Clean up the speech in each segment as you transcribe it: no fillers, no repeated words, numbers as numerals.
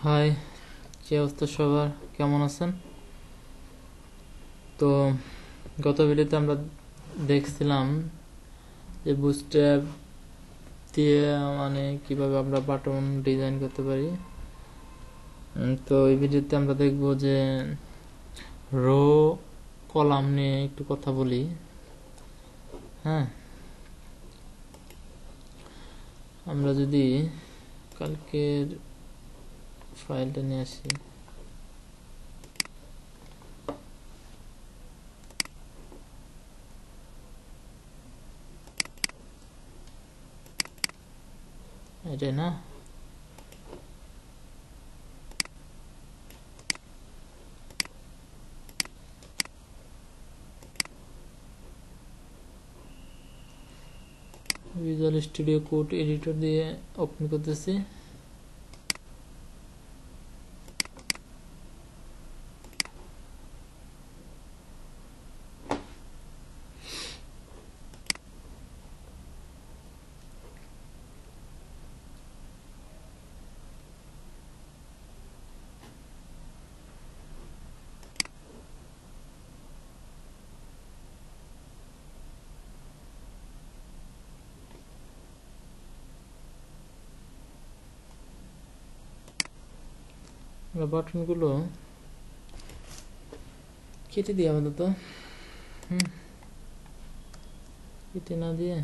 High, কি অবস্থা সবার? কেমন আছেন? তো গত ভিডিওতে আমরা দেখছিলাম যে বুস্ট্র্যাপ দিয়ে কিভাবে আমরা বাটন ডিজাইন করতে পারি। তো এই ভিডিওতে আমরা দেখব যে রো কলাম নিয়ে একটু কথা বলি। হ্যাঁ, আমরা যদি কালকের ফাইলটা নিয়ে আসি, এটাই না? ভিজুয়াল স্টুডিও কোড এডিটর দিয়ে ওপেন করতেছি। আমরা বাটনগুলো কেটে দিই আপাতত। কেটে না দিয়ে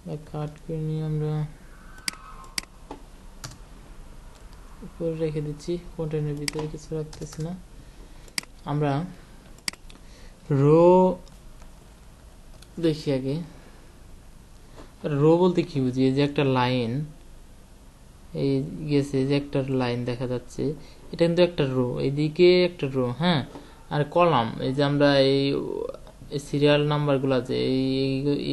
বা কাট করে নিয়ে আমরা উপরে রেখে দিচ্ছি, কন্টেনারের ভিতরে কিছু রাখতেছি না। আমরা রো দেখি আগে। রো বলতে কি বুঝি? এই যে একটা লাইন এই গেছে, যে একটা লাইন দেখা যাচ্ছে, এটা কিন্তু একটা রো, এইদিকে একটা রো। হ্যাঁ, আর কলাম এই যে আমরা এই সিরিয়াল নাম্বারগুলো আছে,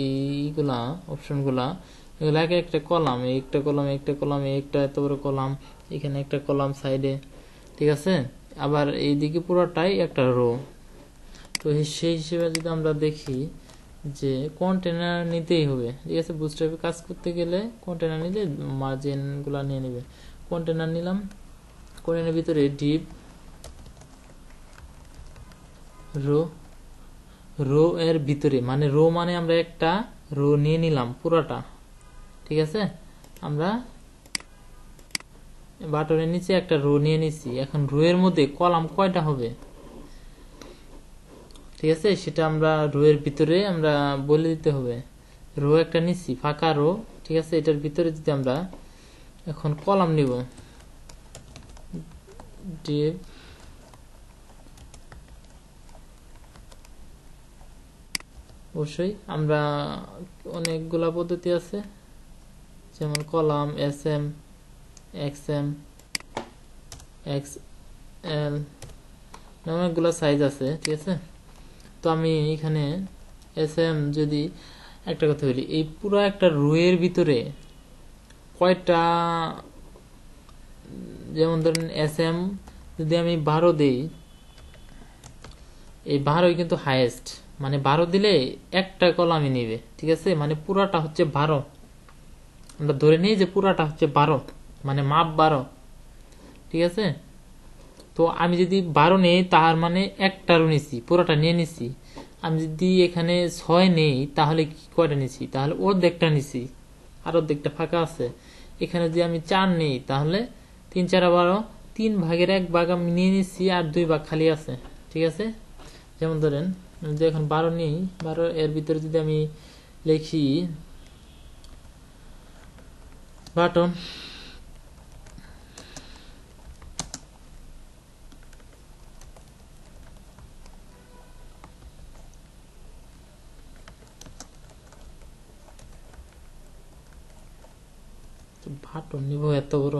এইগুলা অপশনগুলা, এগুলো এক একটা কলাম, একটা কলাম, একটা কলাম, একটা এত বড় কলাম, এখানে একটা কলাম সাইডে, ঠিক আছে? আবার এইদিকে পুরোটাই একটা রো। তো সেই হিসেবে যদি আমরা দেখি যে কন্টেনার নিতেই হবে, ঠিক আছে? বুটস্ট্র্যাপে কাজ করতে গেলে কন্টেনার নিলে মার্জিনগুলো নিয়ে নেবে। কন্টেনার নিলাম, কন্টেনারের ভিতরে ডিপ রো, রো এর ভিতরে মানে রো মানে আমরা একটা রো নিয়ে নিলাম পুরোটা, ঠিক আছে? আমরা বাটনের নিচে একটা রো নিয়ে নিছি। এখন রো এর মধ্যে কলাম কয়টা হবে, ঠিক আছে? সেটা আমরা রো এর ভিতরে আমরা বলে দিতে হবে। রো একটা নিছি, ফাঁকা রো, ঠিক আছে? এটার ভিতরে যদি আমরা এখন কলাম নিব, ডিভ অবশ্যই আমরা অনেকগুলা পদ্ধতি আছে, যেমন column, S M, X M, X L, অনেকগুলো সাইজ আছে, ঠিক আছে? তো আমি এখানে এস এম যদি একটা কথা বলি, এই পুরো একটা রো এর ভিতরে কয়টা, যেমন ধরেন এস এম যদি আমি 12 দিই, এই 12 কিন্তু হাইয়েস্ট, মানে 12 দিলে একটা কলামই নিবে, ঠিক আছে? মানে পুরাটা হচ্ছে 12, আমরা ধরে নিই যে পুরাটা হচ্ছে 12, মানে মাপ 12, ঠিক আছে? তো আমি যদি 12 নেই, তার মানে একটারও নিছি, পুরাটা নিয়ে নিছি। আমি যদি এখানে 6 নেই, তাহলে কয়টা নিছি? তাহলে অর্ধেকটা নিছি, আর অর্ধেকটা ফাঁকা আছে। এখানে যদি আমি 4 নেই, তাহলে 3 4 12, 3 ভাগের 1 ভাগ আমি নিয়ে নিচ্ছি, আর 2 ভাগ খালি আছে, ঠিক আছে? যেমন ধরেন যে এখন 12 নেই, 12 এর ভিতরে যদি আমি লিখি বাটন, বাটন নিব এত বড়,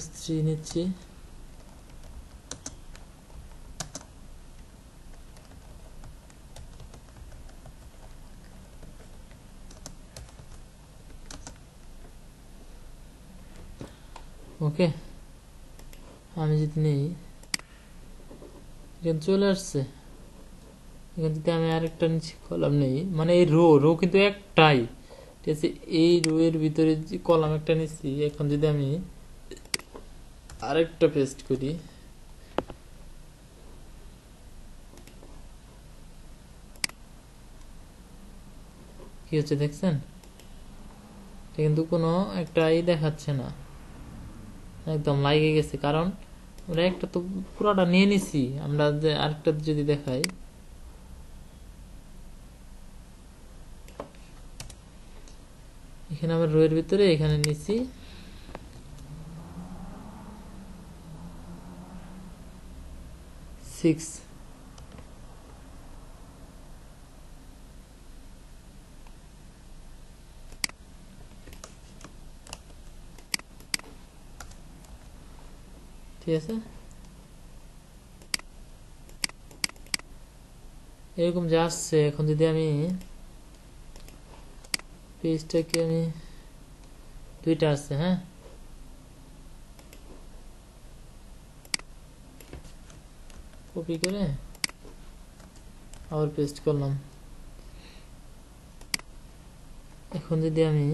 S3 নিচ্ছি। ওকে, আমি যদি নেই এখানে চলে আসছে। এখানে যদি আমি আরেকটা নিচে কলাম নেই, মানে এই রো কিন্তু একটাই, ঠিক আছে। এই রো এর ভিতরে যে কলাম একটা নিচ্ছি, এখন যদি আমি আরেকটা পেস্ট করি, কি হচ্ছে দেখছেন? এটা কিন্তু কোনো একটাই দেখাচ্ছে না, একদম লাগে গেছে। কারণ আমরা একটা তো পুরোটা নিয়ে নিছি। আমরা যে আরেকটা যদি দেখাই, এখানে আমরা রো এর ভিতরে এখানে নিছি 6, ঠিক আছে। এরকম যে আসছে, এখন যদি আমি পেজটাকে আমি দুইটা আসছে, হ্যাঁ, কপি করে আবার পেস্ট করলাম। এখন যদি আমি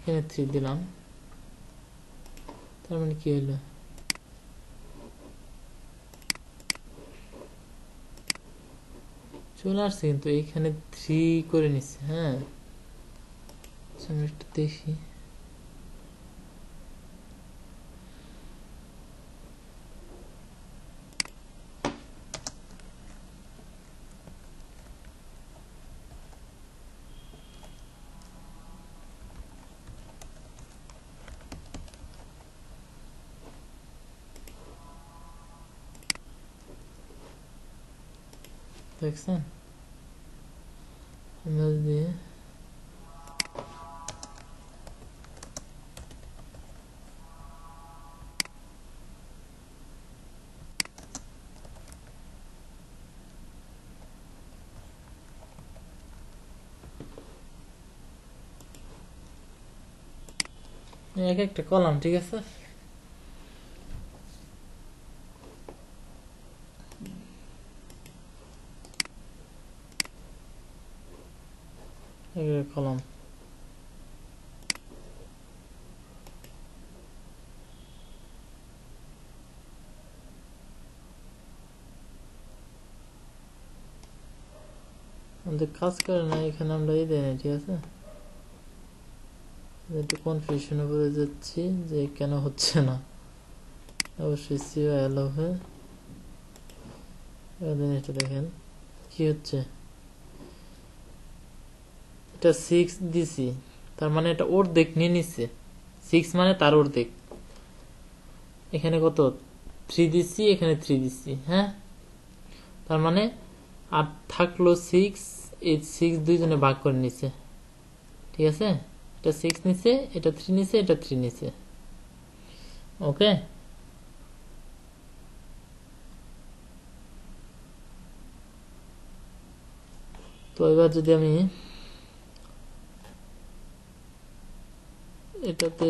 এখানে 3 দিলাম, তার মানে কি হলো, চলে আসছে। কিন্তু এইখানে 3 করে নিচ্ছে, হ্যাঁ। আমি একটু দেখি, দেখছেন? আমরা যদি এক একটা কলাম, ঠিক আছে। এক একটা কলাম, আমাদের কাজ করে না। এখানে আমরা এই দেয় না, ঠিক আছে। একটু কনফিউশনে পড়ে যাচ্ছি যে কেন হচ্ছে না। অবশ্যই সিও অ্যালো হয়ে এটা দেখেন কি হচ্ছে। এটা 6 দিছি, তার মানে এটা অর্ধেক নিয়ে নিচ্ছে। 6 মানে তার অর্ধেক। এখানে কত 3 দিচ্ছি, এখানে 3 দিচ্ছি, হ্যাঁ। তার মানে আর থাকলো 6, এই 6 দুইজনে ভাগ করে নিছে, ঠিক আছে। এটা 6 নিছে, এটা 3 নিছে, এটা 3 নিছে, ওকে। তো এবার যদি আমি এটাতে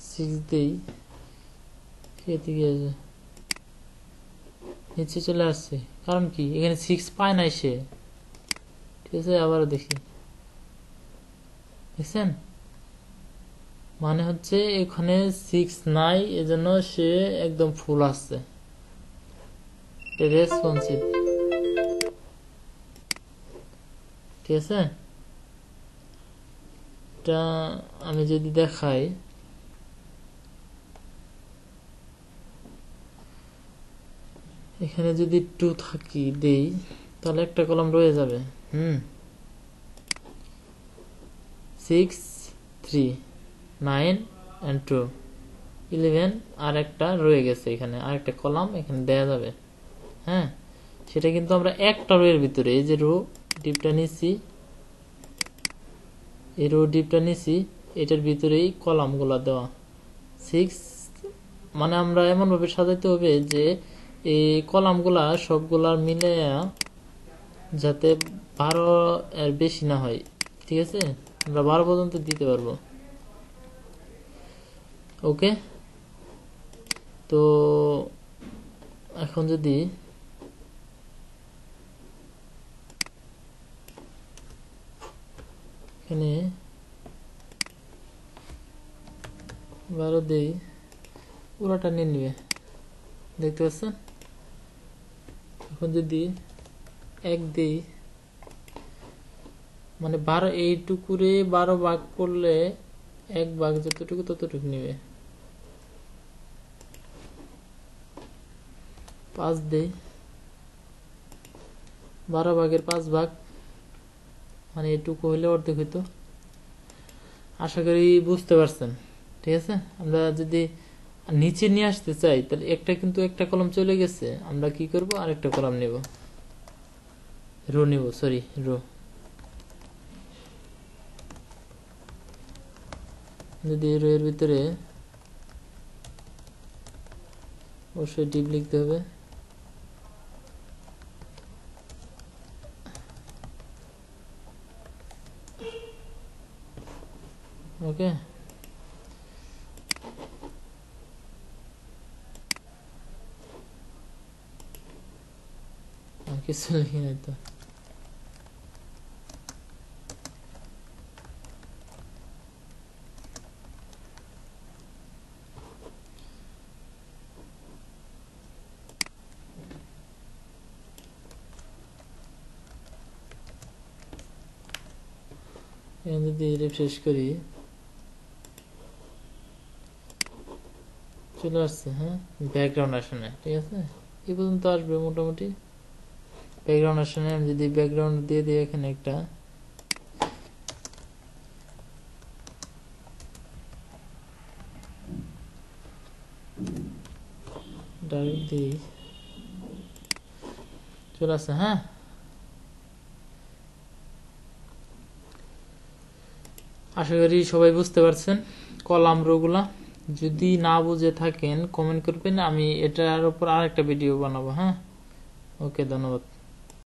6 দেই, এদিকে নিচে চলে আসছে। কারণ কি, এখানে 6 পায় নাই সে, ঠিক আছে। আবার দেখি, দেখছেন? মানে হচ্ছে এখানে 6 নাই, এজন্য সে একদম ফুল আসছে, রেসপন্সিভ, ঠিক আছে। এটা আমি যদি দেখাই, এখানে যদি 2 থাকি দেই, তাহলে একটা কলাম রয়ে যাবে। 6, 3, 9 and 2, 11, আর একটা রয়ে গেছে এখানে, আরেকটা কলাম এখানে দেয়া যাবে, হ্যাঁ। সেটা কিন্তু আমরা একটা রো এর ভিতরে, এই যে রো ডিপটা নিছি, এই রো ডিপটা নিছি, এটার ভিতরেই কলামগুলা দেওয়া 6, মানে আমরা এমন ভাবে সাজাইতে হবে যে এই কলামগুলা সবগুলার মিলে যাতে 12 এর বেশি না হয়। ঠিক আছে, আমরা 12 পর্যন্ত দিতে পারবো। ওকে, তো এখন যদি এখানে 12 দেই, পুরাটা নিয়ে নিবে, দেখতে পাচ্ছেন। এখন যদি 1 দেই, মানে 12 এইটুকুরে 12 ভাগ করলে 1 ভাগ যতটুকু ততটুকু নিবে। 5 দেই, 12 ভাগের 5 ভাগ, মানে এটুকু হইলে অর্ধেক হইতো। আশা করি বুঝতে পারছেন। ঠিক আছে, আমরা যদি নিচে নিয়ে আসতে চাই তাহলে একটা কলম চলে গেছে, আমরা কি করব, আরেকটা কলম নেব, রো নেব, সরি রো। যদি রো এর ভিতরে অবশ্যই ডিপ লিখতে হবে। ওকে, কিছু লিখি নাই তো। যদি রিফ্রেশ করি, চলে আসছে। হ্যাঁ, ব্যাকগ্রাউন্ড আসে না। ঠিক আছে, এই পর্যন্ত আসবে মোটামুটি। ব্যাকগ্রাউন্ড আসে না, আমি যদি ব্যাকগ্রাউন্ড দিয়ে দিই এখানে একটা, ডাইরেক্ট দিই, চলে আসছে। হ্যাঁ, আশা করি সবাই বুঝতে পারছেন কলাম রো গুলা। যদি না বুঝে থাকেন কমেন্ট করবেন, আমি এটার উপর আরেকটা ভিডিও বানাবো। হ্যাঁ, ওকে, ধন্যবাদ।